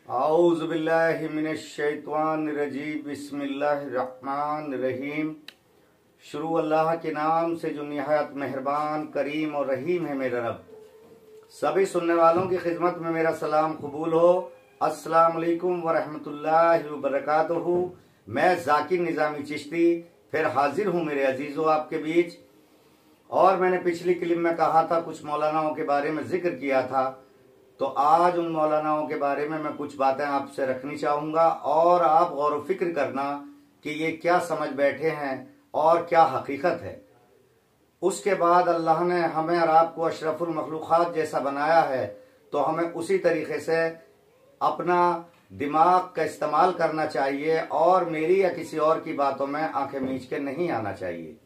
औज़ुबिल्लाहि मिनश्शैतानिर्रजीम बिस्मिल्लाहिर्रहमानिर्रहीम। शुरू अल्लाह के नाम से जो निहायत मेहरबान करीम और रहीम है मेरा रब। सभी सुनने वालों की खिदमत में मेरा सलाम कबूल हो। अस्सलाम वालेकुम व रहमतुल्लाहि व बरकातुहू। मैं जाकिर निजामी चिश्ती फिर हाजिर हूँ मेरे अजीजों आपके बीच। और मैंने पिछली क्लिप में कहा था, कुछ मौलानाओं के बारे में जिक्र किया था, तो आज उन मौलानाओं के बारे में मैं कुछ बातें आपसे रखनी चाहूंगा और आप गौर व फिक्र करना कि ये क्या समझ बैठे हैं और क्या हकीकत है। उसके बाद अल्लाह ने हमें और आपको अशरफुल मखलूक़ात जैसा बनाया है, तो हमें उसी तरीके से अपना दिमाग का इस्तेमाल करना चाहिए और मेरी या किसी और की बातों में आंखें मींच के नहीं आना चाहिए।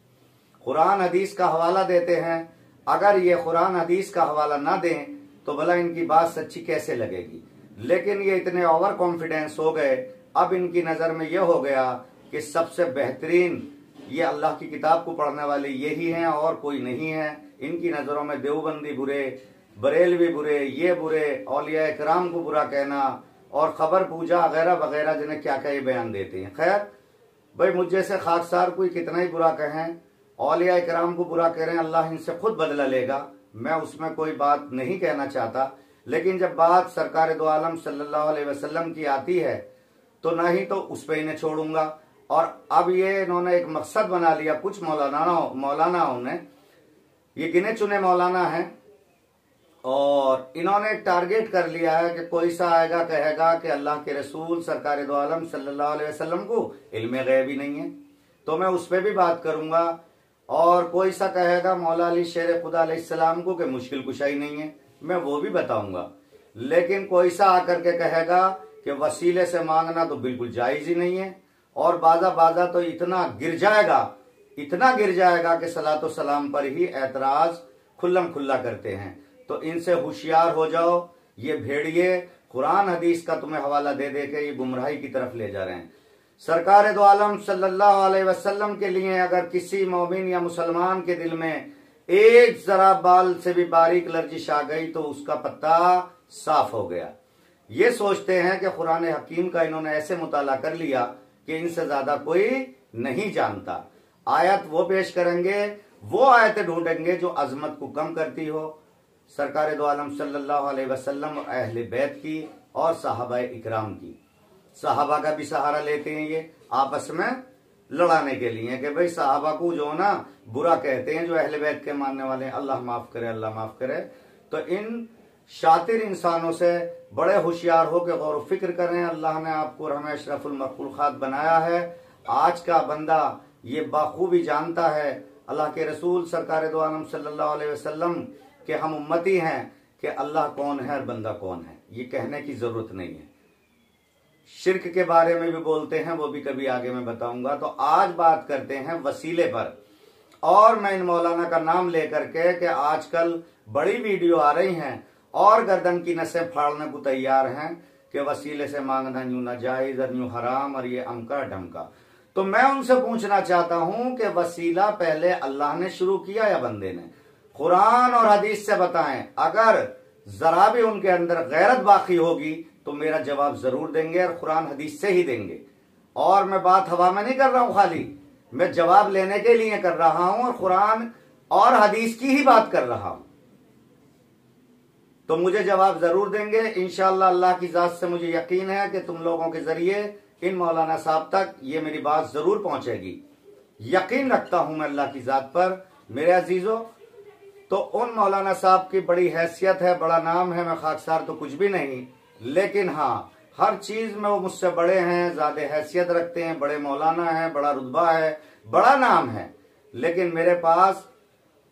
कुरान हदीस का हवाला देते हैं, अगर ये कुरान हदीस का हवाला ना दें तो भला इनकी बात सच्ची कैसे लगेगी। लेकिन ये इतने ओवर कॉन्फिडेंस हो गए, अब इनकी नजर में यह हो गया कि सबसे बेहतरीन ये अल्लाह की किताब को पढ़ने वाले यही हैं और कोई नहीं है। इनकी नजरों में देवबंदी बुरे, बरेलवी बुरे, ये बुरे, औलिया इकराम को बुरा कहना और खबर पूजा वगैरह वगैरह जिन्हें क्या क्या ये बयान देते हैं। खैर भाई, मुझ जैसे खाकसार कोई कितना ही बुरा कहें, औलिया इकराम को बुरा कह रहे हैं, अल्लाह इनसे खुद बदला लेगा, मैं उसमें कोई बात नहीं कहना चाहता। लेकिन जब बात सरकार दो आलम सल्लल्लाहु अलैहि वसल्लम की आती है तो नहीं तो उस पर इन्हें छोड़ूंगा। और अब ये इन्होंने एक मकसद बना लिया, कुछ मौलानाओं ने, ये गिने चुने मौलाना हैं, और इन्होंने एक टारगेट कर लिया है कि कोई सा आएगा कहेगा कि अल्लाह के रसूल सरकार दो आलम सल्लल्लाहु अलैहि वसल्लम को इल्मे गैब ही नहीं है, तो मैं उस पर भी बात करूंगा। और कोई सा कहेगा मौला अली शेर खुदा अलैहिस्सलाम को कि मुश्किल कुशाई नहीं है, मैं वो भी बताऊंगा। लेकिन कोई सा आकर के कहेगा कि वसीले से मांगना तो बिल्कुल जायज ही नहीं है, और बाजा बाजा तो इतना गिर जाएगा कि सलातो सलाम पर ही एतराज खुल्लम खुल्ला करते हैं। तो इनसे होशियार हो जाओ, ये भेड़िए कुरान हदीस का तुम्हें हवाला दे दे के ये गुमराही की तरफ ले जा रहे हैं। सरकार दो आलम सल्लल्लाहु अलैहि वसल्लम के लिए अगर किसी मोमिन या मुसलमान के दिल में एक जरा बाल से भी बारीक लर्जिश आ गई तो उसका पत्ता साफ हो गया। ये सोचते हैं कि कुरान हकीम का इन्होंने ऐसे मुताला कर लिया कि इनसे ज्यादा कोई नहीं जानता। आयत वो पेश करेंगे, वो आयतें ढूंढेंगे जो अजमत को कम करती हो, सरकार दो आलम सल्लल्लाहु अलैहि वसल्लम और अहले बैत की और सहाबा इकराम की। सहाबा का भी सहारा लेते हैं ये आपस में लड़ाने के लिए कि भाई सहाबा को जो ना बुरा कहते हैं, जो अहले बैत के मानने वाले हैं, अल्लाह माफ करे, अल्लाह माफ करे। तो इन शातिर इंसानों से बड़े होशियार हो के गौर फिक्र करें। अल्लाह ने आपको हमें अशरफुल मखलूक़ात बनाया है। आज का बंदा ये बाखूबी जानता है अल्लाह के रसूल सरकार दो आलम सल्लल्लाहु अलैहि वसल्लम के हम उम्मती हैं कि अल्लाह कौन है और बंदा कौन है, ये कहने की जरूरत नहीं है। शिर्क के बारे में भी बोलते हैं, वो भी कभी आगे मैं बताऊंगा। तो आज बात करते हैं वसीले पर, और मैं इन मौलाना का नाम लेकर के कि आजकल बड़ी वीडियो आ रही हैं और गर्दन की नसें फाड़ने को तैयार हैं कि वसीले से मांगना यूं नाजायज और यूं हराम और ये अमका ढमका। तो मैं उनसे पूछना चाहता हूं कि वसीला पहले अल्लाह ने शुरू किया या बंदे ने? कुरान और हदीस से बताएं। अगर जरा भी उनके अंदर गैरत बाकी होगी तो मेरा जवाब जरूर देंगे और कुरान हदीस से ही देंगे। और मैं बात हवा में नहीं कर रहा हूं, खाली मैं जवाब लेने के लिए कर रहा हूं और कुरान और हदीस की ही बात कर रहा हूं। तो मुझे जवाब जरूर देंगे इंशाअल्लाह। अल्लाह की जात से मुझे यकीन है कि तुम लोगों के जरिए इन मौलाना साहब तक ये मेरी बात जरूर पहुंचेगी। यकीन रखता हूं मैं अल्लाह की जात पर मेरे अजीजों। तो उन मौलाना साहब की बड़ी हैसियत है, बड़ा नाम है। मैं खाकसार तो कुछ भी नहीं, लेकिन हाँ हर चीज में वो मुझसे बड़े हैं, ज्यादा हैसियत रखते हैं, बड़े मौलाना हैं, बड़ा रुतबा है, बड़ा नाम है। लेकिन मेरे पास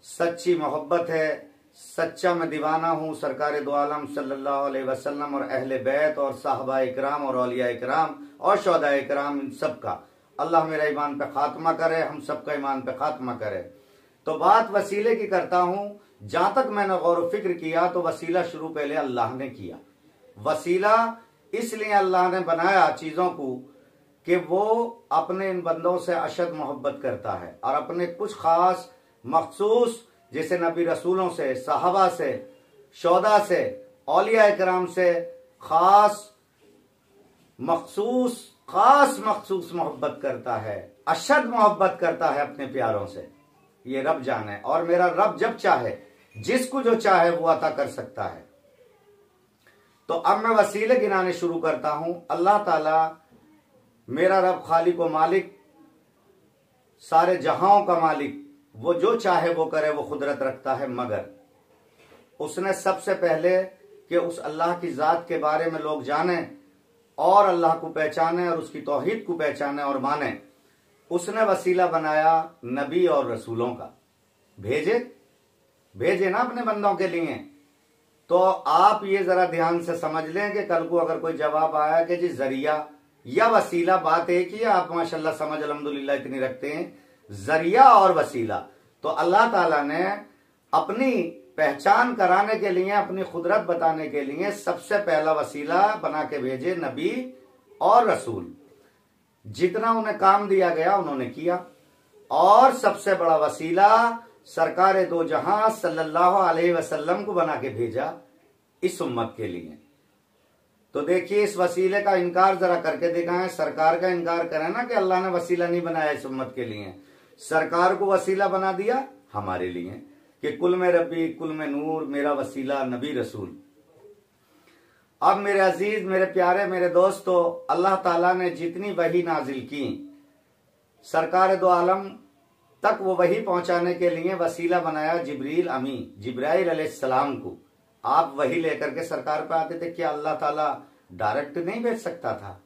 सच्ची मोहब्बत है, सच्चा मैं दीवाना हूँ सरकार दो आलम सल्लल्लाहु अलैहि वसल्लम और अहले बैत और साहबा इकराम और औलिया इकराम और शोहदा इकराम, इन सब का। अल्लाह मेरा ईमान पे खात्मा करे, हम सबका ईमान पे खात्मा करे। तो बात वसीले की करता हूं। जहां तक मैंने गौर व फिक्र किया तो वसीला शुरू पहले अल्लाह ने किया। वसीला इसलिए अल्लाह ने बनाया चीजों को कि वो अपने इन बंदों से अशद मोहब्बत करता है और अपने कुछ खास मखसूस जैसे नबी रसूलों से, सहाबा से, शोहदा से, औलिया इकराम से खास मखसूस खास मखसूस मोहब्बत करता है, अशद मोहब्बत करता है अपने प्यारों से, ये रब जाने। और मेरा रब जब चाहे जिसको जो चाहे वो अता कर सकता है। तो अब मैं वसीले गिनाने शुरू करता हूं। अल्लाह ताला मेरा रब खालिक व मालिक, सारे जहां का मालिक, वो जो चाहे वो करे, वो कुदरत रखता है। मगर उसने सबसे पहले कि उस अल्लाह की जात के बारे में लोग जाने और अल्लाह को पहचाने और उसकी तौहीद को पहचाने और माने, उसने वसीला बनाया नबी और रसूलों का। भेजे ना अपने बंदों के लिए। तो आप ये जरा ध्यान से समझ लें कि कल को अगर कोई जवाब आया कि जी जरिया या वसीला, बात एक ही है। आप माशाल्लाह समझ अल्हम्दुलिल्लाह इतनी रखते हैं, जरिया और वसीला। तो अल्लाह ताला ने अपनी पहचान कराने के लिए, अपनी कुदरत बताने के लिए सबसे पहला वसीला बना के भेजे नबी और रसूल। जितना उन्हें काम दिया गया उन्होंने किया। और सबसे बड़ा वसीला सरकार दो जहां सल्लल्लाहु अलैहि वसल्लम को बना के भेजा इस उम्मत के लिए। तो देखिए, इस वसीले का इनकार जरा करके दिखाएं। सरकार का इनकार करें ना कि अल्लाह ने वसीला नहीं बनाया इस उम्मत के लिए। सरकार को वसीला बना दिया हमारे लिए कि कुल में रब्बी कुल में नूर, मेरा वसीला नबी रसूल। अब मेरे अजीज, मेरे प्यारे, मेरे दोस्तों, अल्लाह ताला ने जितनी वही नाजिल की सरकार दो आलम तक, वो वही पहुंचाने के लिए वसीला बनाया जिब्रील अमी, जिब्राइल अलैहिस्सलाम को। आप वही लेकर के सरकार पे आते थे। क्या अल्लाह ताला डायरेक्ट नहीं भेज सकता था?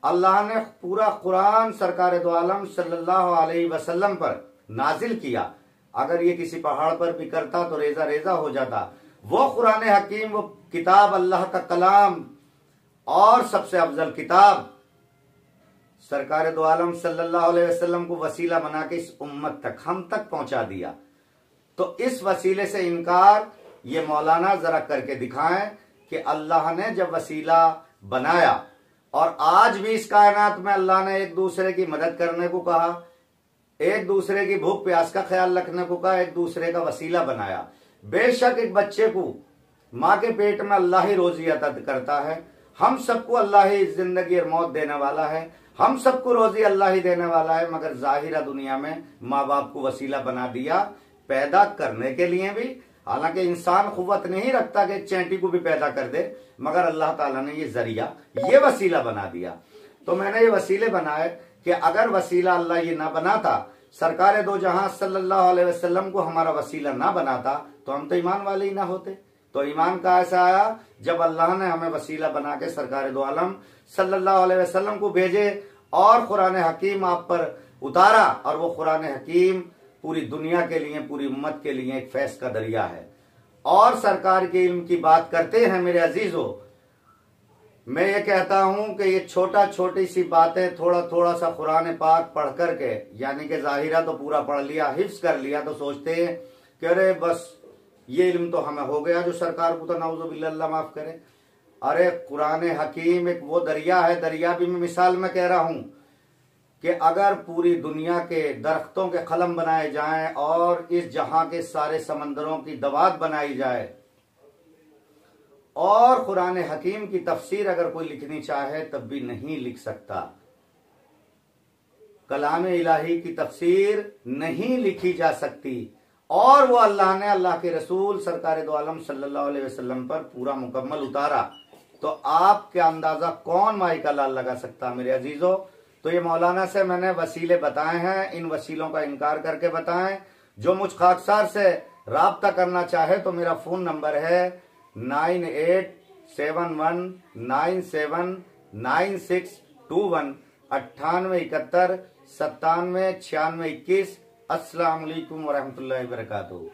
अल्लाह ने पूरा कुरान सरकार दो आलम सल्लल्लाहु अलैहि वसल्लम पर नाजिल किया। अगर ये किसी पहाड़ पर भी करता तो रेजा रेजा हो जाता। वो कुरान हकीम, वो किताब, अल्लाह का कलाम और सबसे अफजल किताब, सरकार दो आलम सल्लल्लाहु अलैहि वसल्लम को वसीला बना के इस उम्मत तक, हम तक पहुंचा दिया। तो इस वसीले से इनकार ये मौलाना जरा करके दिखाएं कि अल्लाह ने जब वसीला बनाया, और आज भी इस कायनात में अल्लाह ने एक दूसरे की मदद करने को कहा, एक दूसरे की भूख प्यास का ख्याल रखने को कहा, एक दूसरे का वसीला बनाया। बेशक एक बच्चे को माँ के पेट में अल्लाह ही रोजी अता करता है। हम सबको अल्लाह ही जिंदगी और मौत देने वाला है। हम सबको रोजी अल्लाह ही देने वाला है। मगर जाहिरा दुनिया में माँ बाप को वसीला बना दिया पैदा करने के लिए भी। हालांकि इंसान कुव्वत नहीं रखता कि चैंटी को भी पैदा कर दे, मगर अल्लाह ताला ने ये जरिया, ये वसीला बना दिया। तो मैंने ये वसीले बनाए कि अगर वसीला अल्लाह ये ना बनाता, सरकार दो जहां सल्लल्लाहु अलैहि वसल्लम को हमारा वसीला ना बनाता, तो हम तो ईमान वाले ही ना होते। तो ईमान का ऐसा आया जब अल्लाह ने हमें वसीला बना के सरकार दो आलम सल्लल्लाहु अलैहि वसल्लम को भेजे और कुरान हकीम आप पर उतारा। और वो कुरान हकीम पूरी दुनिया के लिए, पूरी उम्मत के लिए एक फैज़ का दरिया है। और सरकार के इल्म की बात करते हैं मेरे अजीजों, मैं ये कहता हूं कि ये छोटी सी बातें, थोड़ा थोड़ा सा कुरान पाक पढ़ करके, यानी कि जाहिरा तो पूरा पढ़ लिया, हिफ्ज कर लिया, तो सोचते हैं कि अरे बस ये इल्म तो हमें हो गया जो सरकार को तो नाउज़ुबिल्लाह माफ करे। अरे कुरान हकीम एक वो दरिया है, दरिया भी मैं मिसाल में कह रहा हूं कि अगर पूरी दुनिया के दरख्तों के कलम बनाए जाएं और इस जहां के सारे समंदरों की दवात बनाई जाए और कुरान हकीम की तफसीर अगर कोई लिखनी चाहे तब भी नहीं लिख सकता। कलाम इलाही की तफसीर नहीं लिखी जा सकती। और वो अल्लाह ने अल्लाह के रसूल सरकार दो आलम सल्लल्लाहु अलैहि वसल्लम पर पूरा मुकम्मल उतारा। तो आपके अंदाजा कौन माई का लाल लगा सकता मेरे अजीजों। तो ये मौलाना से मैंने वसीले बताए हैं, इन वसीलों का इनकार करके बताएं। जो मुझ खाकसार से राब्ता करना चाहे तो मेरा फोन नंबर है 9871979621 9871979621। अस्सलाम वालेकुम वरहमतुल्लाहि वबरकातुहू।